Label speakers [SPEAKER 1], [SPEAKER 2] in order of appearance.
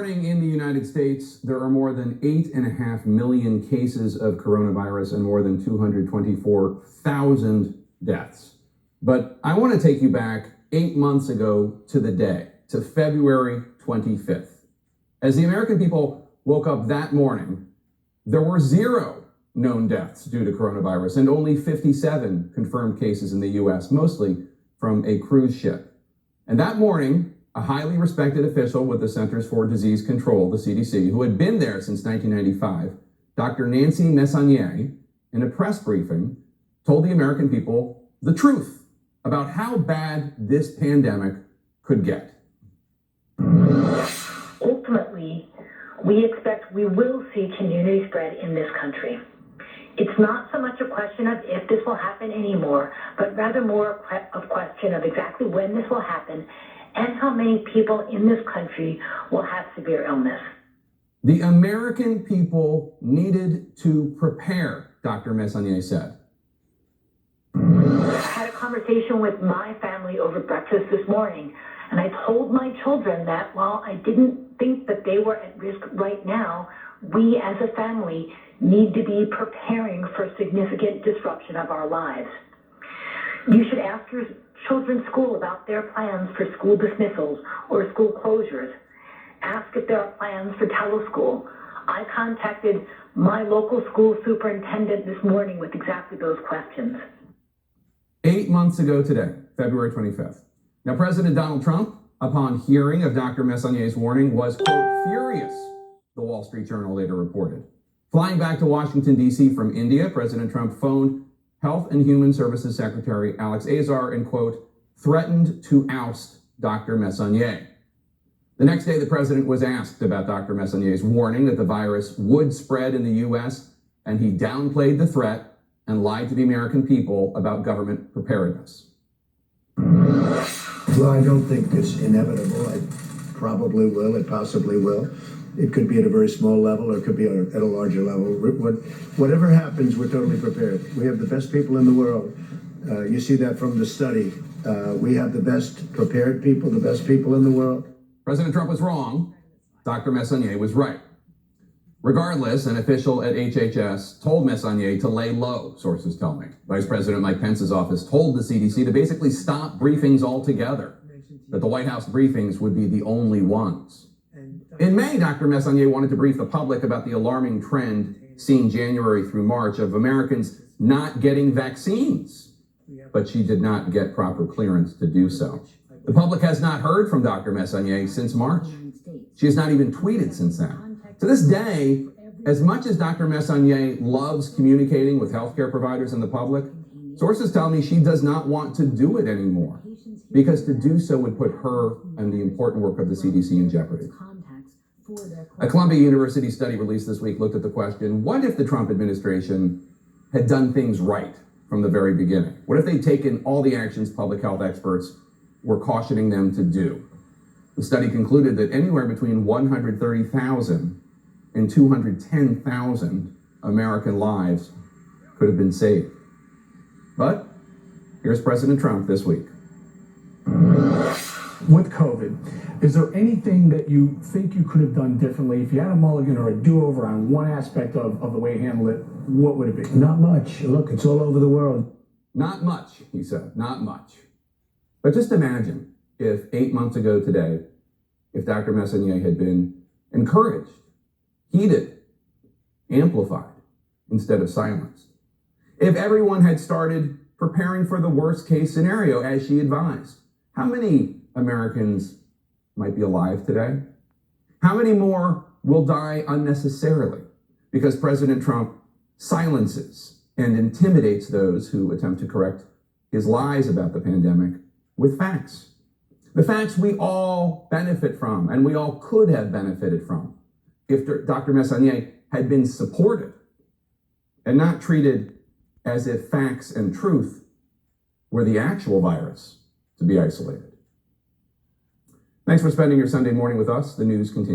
[SPEAKER 1] morning in the United States, there are more than 8.5 million cases of coronavirus and more than 224,000 deaths. But I want to take you back 8 months ago to the day, to February 25th. As the American people woke up that morning, there were 0 known deaths due to coronavirus and only 57 confirmed cases in the U.S., mostly from a cruise ship. And that morning, a highly respected official with the Centers for Disease Control, the CDC, who had been there since 1995, Dr. Nancy Messonnier, in a press briefing, told the American people the truth about how bad this pandemic could get.
[SPEAKER 2] Ultimately, we expect we will see community spread in this country. It's not so much a question of if this will happen anymore, but rather more a question of exactly when this will happen and how many people in this country will have severe illness.
[SPEAKER 1] The American people needed to prepare, Dr. Messonnier said.
[SPEAKER 2] I had a conversation with my family over breakfast this morning, and I told my children that while I didn't think that they were at risk right now, we as a family need to be preparing for significant disruption of our lives. You should ask your children's school about their plans for school dismissals or school closures. Ask if there are plans for teleschool. I contacted my local school superintendent this morning with exactly those questions.
[SPEAKER 1] 8 months ago today, February 25th. Now, President Donald Trump, upon hearing of Dr. Messonnier's warning, was, quote, furious, the Wall Street Journal later reported. Flying back to Washington, D.C. from India, President Trump phoned Health and Human Services Secretary Alex Azar and, quote, threatened to oust Dr. Messonnier. The next day, the president was asked about Dr. Messonnier's warning that the virus would spread in the U.S., and he downplayed the threat and lied to the American people about government preparedness.
[SPEAKER 3] Well, I don't think it's inevitable. It probably will. It possibly will. It could be at a very small level, or it could be at a larger level. Whatever happens, we're totally prepared. We have the best people in the world. You see that from the study. We have the best prepared people, the best people in the world.
[SPEAKER 1] President Trump was wrong. Dr. Messonnier was right. Regardless, an official at HHS told Messonnier to lay low, sources tell me. Vice President Mike Pence's office told the CDC to basically stop briefings altogether, that the White House briefings would be the only ones. In May, Dr. Messonnier wanted to brief the public about the alarming trend seen January through March of Americans not getting vaccines, but she did not get proper clearance to do so. The public has not heard from Dr. Messonnier since March. She has not even tweeted since then. To this day, as much as Dr. Messonnier loves communicating with healthcare providers and the public, sources tell me she does not want to do it anymore, because to do so would put her and the important work of the CDC in jeopardy. A Columbia University study released this week looked at the question, what if the Trump administration had done things right from the very beginning? What if they'd taken all the actions public health experts were cautioning them to do? The study concluded that anywhere between 130,000 and 210,000 American lives could have been saved. But here's President Trump this week.
[SPEAKER 4] With COVID, is there anything that you think you could have done differently? If you had a mulligan or a do-over on one aspect of the way you handled it, what would it be?
[SPEAKER 3] Not much. Look, it's all over the world.
[SPEAKER 1] Not much, he said, not much. But just imagine if 8 months ago today, if Dr. Messonnier had been encouraged, heeded, amplified, instead of silenced. If everyone had started preparing for the worst case scenario as she advised. How many Americans might be alive today? How many more will die unnecessarily because President Trump silences and intimidates those who attempt to correct his lies about the pandemic with facts? The facts we all benefit from and we all could have benefited from if Dr. Messonnier had been supported and not treated as if facts and truth were the actual virus to be isolated. Thanks for spending your Sunday morning with us. The news continues.